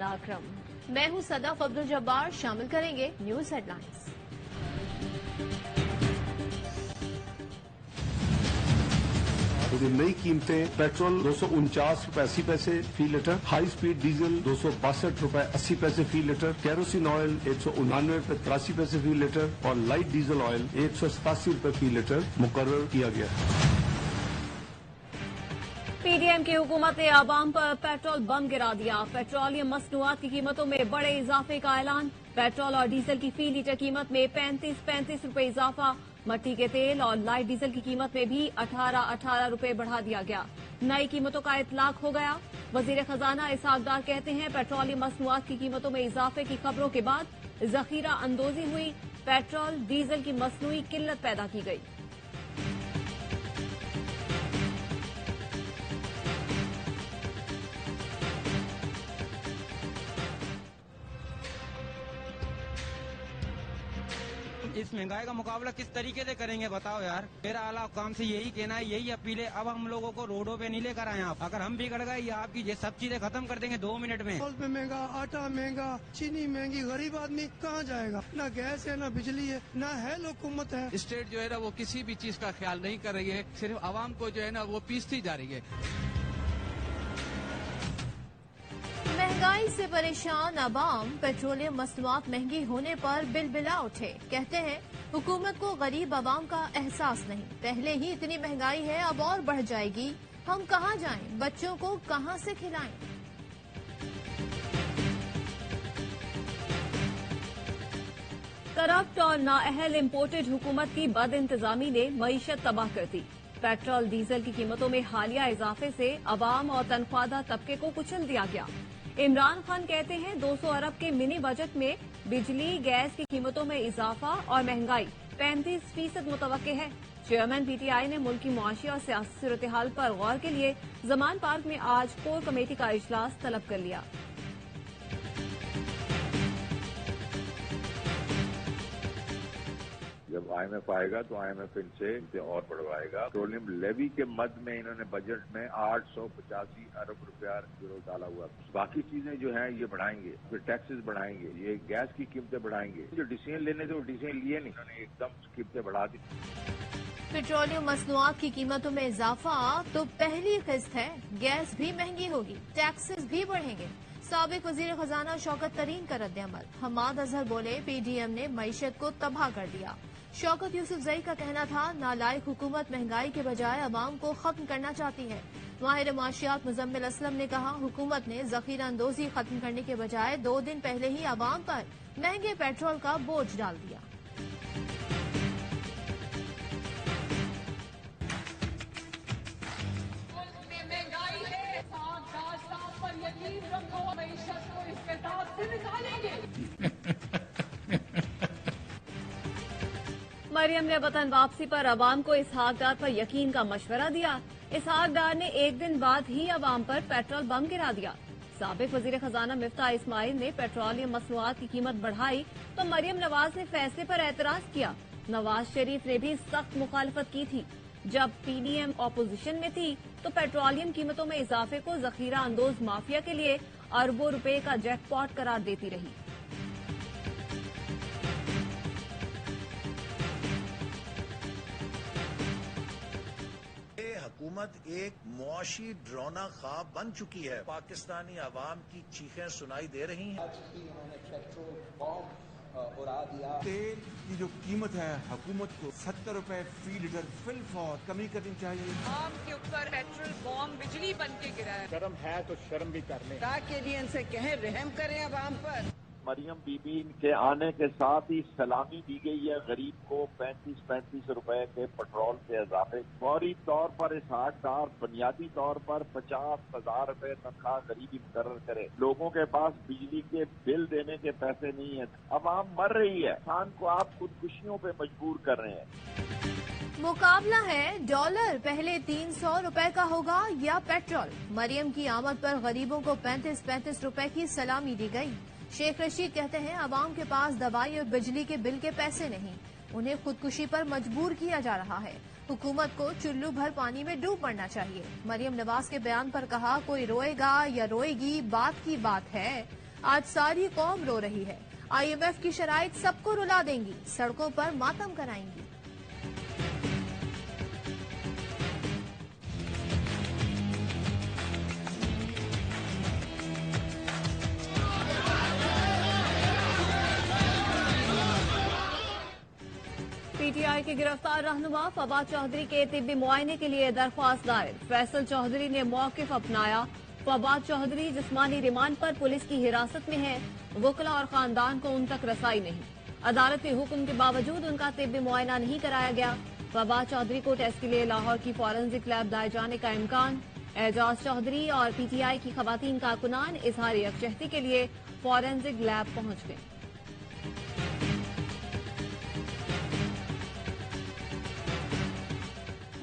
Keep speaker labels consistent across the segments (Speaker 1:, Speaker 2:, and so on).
Speaker 1: सुहाना अकरम। मैं हूं सदाफ अब्दुल जब्बार। शामिल करेंगे न्यूज हेडलाइंस।
Speaker 2: नई कीमतें पेट्रोल 249 रुपए 80 पैसे फी लीटर, हाई स्पीड डीजल 262 रुपए 80 पैसे फी लीटर, केरोसिन ऑयल 199 रुपए 83 पैसे फी लीटर और लाइट डीजल ऑयल 187 रुपए फी लीटर मुकर्रर किया गया है।
Speaker 1: पीडीएम की हुकूमत ने आवाम पर पेट्रोल बम गिरा दिया। पेट्रोलियम मसनूआत की कीमतों में बड़े इजाफे का ऐलान। पेट्रोल और डीजल की फी लीटर कीमत में 35 रुपए इजाफा। मट्टी के तेल और लाइट डीजल की कीमत में भी 18 रुपए बढ़ा दिया गया। नई कीमतों का इतलाक हो गया। वजीर खजाना इसहाक डार कहते हैं पेट्रोलियम मसनूआत की कीमतों में इजाफे की खबरों के बाद जखीरा अंदोजी हुई। पेट्रोल डीजल की मसनूई किल्लत पैदा की गई।
Speaker 3: इस महंगाई का मुकाबला किस तरीके से करेंगे बताओ यार। मेरा आला काम से यही कहना है, यही अपील है। अब हम लोगों को रोडों पे नहीं लेकर आए आप। अगर हम बिगड़ गए या आपकी ये सब चीजें खत्म कर देंगे 2 मिनट में।
Speaker 4: पे महंगा, आटा महंगा, चीनी महंगी, गरीब आदमी कहाँ जाएगा? ना गैस है, ना बिजली है, ना है हुकूमत है।
Speaker 5: स्टेट जो है ना वो किसी भी चीज का ख्याल नहीं कर रही है, सिर्फ आवाम को जो है ना वो पीसती जा रही है।
Speaker 1: महंगाई से परेशान अवाम पेट्रोलियम मसनूआत महंगी होने पर बिलबिला उठे। कहते हैं हुकूमत को गरीब अवाम का एहसास नहीं। पहले ही इतनी महंगाई है, अब और बढ़ जाएगी। हम कहाँ जाएं? बच्चों को कहाँ से खिलाएं? करप्ट और नाअहल इम्पोर्टेड हुकूमत की बदइंतजामी ने मईशत तबाह कर दी। पेट्रोल डीजल की कीमतों में हालिया इजाफे से अवाम और तनख्वाहदार तबके को कुचल दिया गया। इमरान खान कहते हैं 200 अरब के मिनी बजट में बिजली गैस की कीमतों में इजाफा और महंगाई 35% मुतवक्के है। चेयरमैन पीटीआई ने मुल्क की मुआशी और सियासी सूरत हाल पर गौर के लिए जमान पार्क में आज कोर कमेटी का इजलास तलब कर लिया।
Speaker 6: जब IMF आएगा तो IMF इनसे और बढ़वाएगा। पेट्रोलियम लेवी के मद में इन्होंने बजट में 885 अरब रुपया डाला हुआ। बाकी चीजें जो हैं ये बढ़ाएंगे, फिर टैक्सेस बढ़ाएंगे, ये गैस की कीमतें बढ़ाएंगे। जो डिसीजन लेने थे वो डिसीजन लिए नहीं, उन्होंने एकदम कीमतें बढ़ा दी।
Speaker 1: पेट्रोलियम मसनूआत की कीमतों में इजाफा तो पहली किस्त है। गैस भी महंगी होगी, टैक्सेस भी बढ़ेंगे। साबिक वजीर खजाना शौकत तरीन का रद्द-ए-अमल। हमाद अजहर बोले पीडीएम ने मईशत को तबाह कर दिया। शौकत यूसुफजई का कहना था नालायक हुकूमत महंगाई के बजाय अवाम को खत्म करना चाहती है। माहिर मुआशियात मुजम्मिल असलम ने कहा हुकूमत ने जखीरा अंदोजी खत्म करने के बजाय 2 दिन पहले ही अवाम पर महंगे पेट्रोल का बोझ डाल दिया। मरियम ने वतन वापसी पर अवाम को इसहाक डार पर यकीन का मशवरा दिया। इसहाक डार ने एक दिन बाद ही अवाम पर पेट्रोल बम गिरा दिया। साबिक वजीर खजाना मिफ्ताह इस्माइल ने पेट्रोलियम मसनूआत की कीमत बढ़ाई तो मरियम नवाज ने फैसले पर एतराज किया। नवाज शरीफ ने भी सख्त मुखालफत की थी। जब पीडीएम ऑपोजिशन में थी तो पेट्रोलियम कीमतों में इजाफे को जखीरा अंदोज माफिया के लिए अरबों रुपए का जैकपॉट करार देती रही।
Speaker 7: हुकूमत एक मुआशी ड्रोना ख्वाब बन चुकी है। पाकिस्तानी अवाम की चीखें सुनाई दे रही हैं।
Speaker 8: आज भी उन्होंने पेट्रोल बम उड़ा दिया।
Speaker 9: तेल की जो कीमत है हुकूमत को 70 रुपए फी लीटर फिलफौर कमी करनी चाहिए।
Speaker 10: आम के ऊपर पेट्रोल बम बिजली बन के गिरा है।
Speaker 11: शर्म है तो शर्म भी कर ले।
Speaker 10: के लिए इनसे कहें रहम करें अवाम पर।
Speaker 6: मरियम बीबी के आने के साथ ही सलामी दी गई है गरीब को 35 रुपए के पेट्रोल के इजाफे। फौरी तौर पर इसहाक डार बुनियादी तौर पर 50,000 रुपए तनख्वाह गरीबी मुकर्रर करे। लोगों के पास बिजली के बिल देने के पैसे नहीं है। अवाम मर रही है। किसान को आप खुदकुशियों पे मजबूर कर रहे हैं।
Speaker 1: मुकाबला है डॉलर पहले 300 रुपए का होगा या पेट्रोल। मरियम की आमद पर गरीबों को 35 रुपए की सलामी दी गई। शेख रशीद कहते हैं अवाम के पास दवाई और बिजली के बिल के पैसे नहीं, उन्हें खुदकुशी पर मजबूर किया जा रहा है। हुकूमत को चुल्लू भर पानी में डूब मरना चाहिए। मरियम नवाज के बयान पर कहा कोई रोएगा या रोएगी बात की बात है। आज सारी कौम रो रही है। IMF की शराइत सबको रुला देंगी, सड़कों पर मातम कराएंगी। PTI के गिरफ्तार रहनुमा फवाद चौधरी के तिब्बी मुआयने के लिए दरख्वास्त दायर। फैसल चौधरी ने मौकिफ अपनाया। फवाद चौधरी जिस्मानी रिमांड पर पुलिस की हिरासत में है। वकला और खानदान को उन तक रसाई नहीं। अदालत के हुक्म के बावजूद उनका तिब्बी मुआयना नहीं कराया गया। फवाद चौधरी को टेस्ट के लिए लाहौर की फॉरेंसिक लैब लाए जाने का इम्कान। एजाज चौधरी और PTI की खवातीन कारकुनान इजहार यकजहती के लिए फॉरेंसिक लैब पहुंच गए।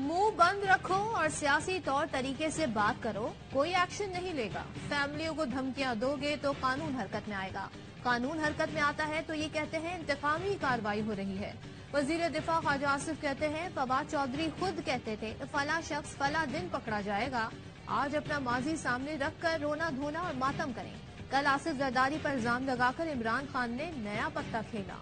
Speaker 1: मुंह बंद रखो और सियासी तौर तरीके से बात करो, कोई एक्शन नहीं लेगा। फैमिलियों को धमकियां दोगे तो कानून हरकत में आएगा। कानून हरकत में आता है तो ये कहते हैं इंतकामी कार्रवाई हो रही है। वजीर दिफा ख्वाजा आसिफ कहते हैं फवाद चौधरी खुद कहते थे फला शख्स फला दिन पकड़ा जाएगा। आज अपना माजी सामने रखकर रोना धोना और मातम करें। कल आसिफ जरदारी पर इल्जाम लगाकर इमरान खान ने नया पत्ता खेला।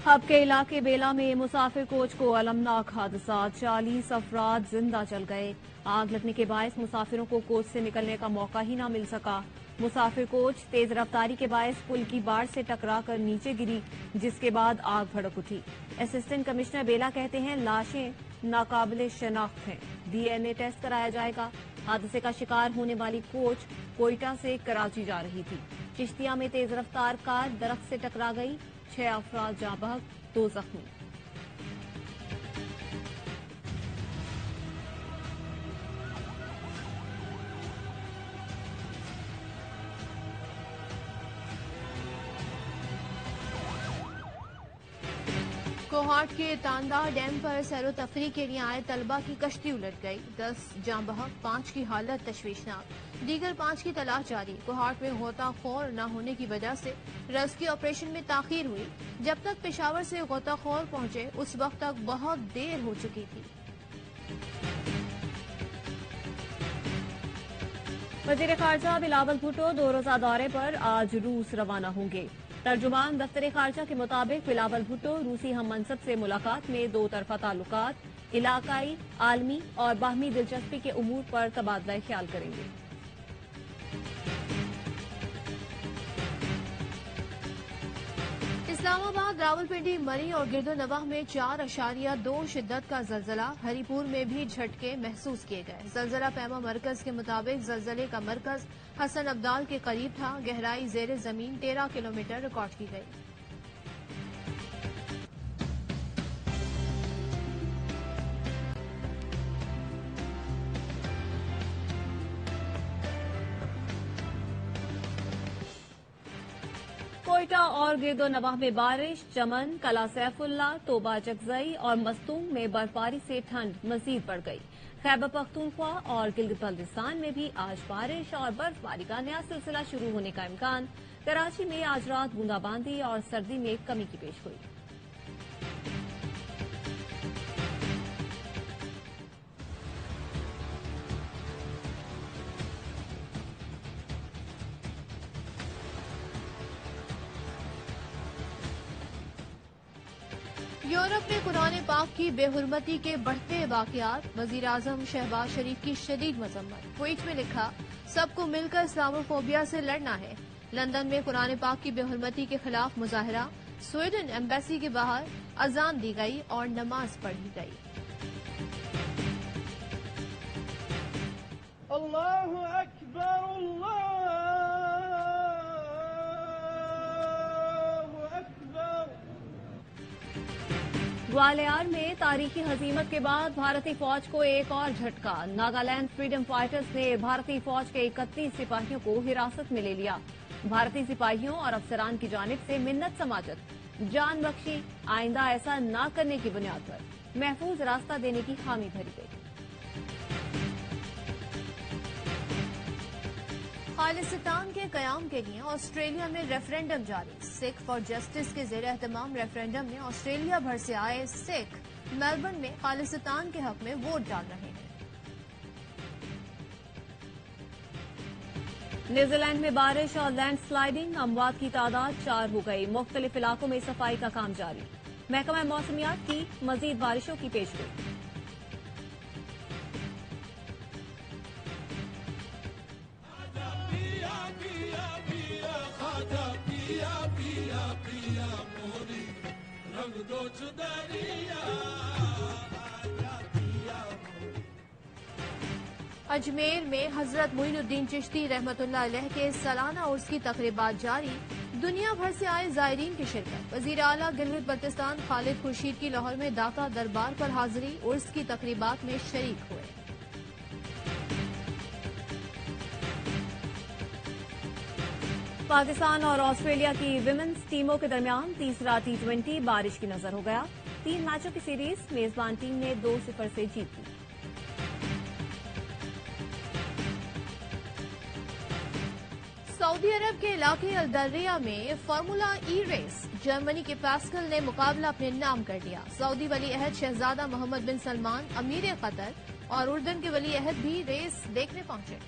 Speaker 1: हब के इलाके बेला में मुसाफिर कोच को अलमनाक हादसा, 40 अफराद जिंदा जल गए। आग लगने के बायस मुसाफिरों को कोच से निकलने का मौका ही न मिल सका। मुसाफिर कोच तेज रफ्तारी के बायस पुल की बाड़ से टकराकर नीचे गिरी, जिसके बाद आग भड़क उठी। असिस्टेंट कमिश्नर बेला कहते हैं लाशें नाकाबिले शनाख्त हैं, DNA टेस्ट कराया जाएगा। हादसे का शिकार होने वाली कोच कोयटा से कराची जा रही थी। चिश्तिया में तेज रफ्तार कार दरख्त से टकरा गई, 6 अफराद जाँ बहक, 2 जख्मी। कोहाट के तांदा डैम पर सैरो तफरी के लिए आए तलबा की कश्ती उलट गई, 10 जाँ बहक, 5 की हालत तशवीशनाक। दीगर 5 की तलाश जारी। कोहाट में गोताखोर न होने की वजह से रेस्क्यू ऑपरेशन में ताखीर हुई। जब तक पेशावर से गोताखोर पहुंचे उस वक्त तक बहुत देर हो चुकी थी। वजीर खारजा बिलावल भुट्टो 2 रोजा दौरे पर आज रूस रवाना होंगे। तर्जुमान दफ्तर खारजा के मुताबिक बिलावल भुट्टो रूसी हम मनसब से मुलाकात में 2 तरफा ताल्लुकात, इलाकाई, आलमी और बाहमी दिलचस्पी के उमूर पर तबादला ख्याल करेंगे। इस्लामाबाद, रावलपिंडी, मरी और गिरदोनवाह में 4.2 शिद्दत का जलजला। हरिपुर में भी झटके महसूस किए गए। जलजला पैमा मरकज के मुताबिक जलजले का मरकज हसन अब्दाल के करीब था। गहराई जेर जमीन 13 किलोमीटर रिकॉर्ड की गई। कोयटा और गिरदोनवाह में बारिश, चमन, कला सैफुल्ला, तोबा जगजई और मस्तूम में बर्फबारी से ठंड मजीद बढ़ गई। खैबर पख्तूनख्वा और गिलगित बल्तिस्तान में भी आज बारिश और बर्फबारी का नया सिलसिला शुरू होने का इम्कान। कराची में आज रात बूंदाबांदी और सर्दी में कमी की पेशगोई। यूरोप में कुरान पाक की बेहुरमती के बढ़ते वाकयात। वजीर आजम शहबाज शरीफ की शदीद मजम्मत। ट्वीट में लिखा, सबको मिलकर इस्लामोफोबिया से लड़ना है। लंदन में कुरान पाक की बेहुरमती के खिलाफ मुजाहरा। स्वीडन एम्बेसी के बाहर अजान दी गई और नमाज पढ़ी गई।
Speaker 12: अल्लाहु अकबर,
Speaker 1: ग्वालियर में तारीखी हजीमत के बाद भारतीय फौज को एक और झटका। नागालैंड फ्रीडम फाइटर्स ने भारतीय फौज के 31 सिपाहियों को हिरासत में ले लिया। भारतीय सिपाहियों और अफसरान की जानिब से मिन्नत समाजत, जान बख्शी, आइंदा ऐसा न करने की बुनियाद पर महफूज रास्ता देने की हामी भरी गई। खालिस्तान के कयाम के लिए ऑस्ट्रेलिया में रेफरेंडम जारी। सिख फॉर जस्टिस के ज़ेर एहतमाम रेफरेंडम में ऑस्ट्रेलिया भर से आए सिख मेलबर्न में खालिस्तान के हक में वोट डाल रहे हैं।
Speaker 13: न्यूजीलैंड में बारिश और लैंडस्लाइडिंग, अमवात की तादाद 4 हो गई। मुख्तलिफ इलाकों में सफाई का काम जारी। महकमा मौसमियात की मजीद बारिशों की पेशगोई।
Speaker 1: अजमेर में हजरत मोइनुद्दीन चिश्ती रहमतुल्लाह अलैह के सालाना उर्स की तकरीबात जारी। दुनिया भर से आए जायरीन की शिरकत। वजीर आला गिलगित बल्तिस्तान खालिद खुर्शीद की लाहौर में दाता दरबार पर हाजिरी, उर्स की तकरीबात में शरीक हुए।
Speaker 13: पाकिस्तान और ऑस्ट्रेलिया की विमेंस टीमों के दरमियान तीसरा T20 बारिश की नजर हो गया। 3 मैचों की सीरीज मेजबान टीम ने 2-0 से जीत ली।
Speaker 1: सऊदी अरब के इलाके अल-दर्रिया में फार्मूला ई रेस जर्मनी के पास्कल ने मुकाबला अपने नाम कर लिया। सऊदी वली अहद शहजादा मोहम्मद बिन सलमान अमीर कतर और उर्दन के वली अहद भी रेस देखने पहुंचे।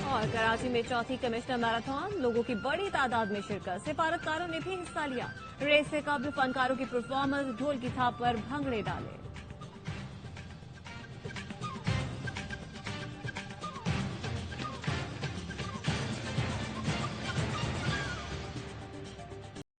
Speaker 13: और कराची में चौथी कमिश्नर मैराथन, लोगों की बड़ी तादाद में शिरकत। सिफारतकारों ने भी हिस्सा लिया। रेस से कबल फनकारों की परफॉर्मेंस, ढोल की थाप पर भंगड़े डाले।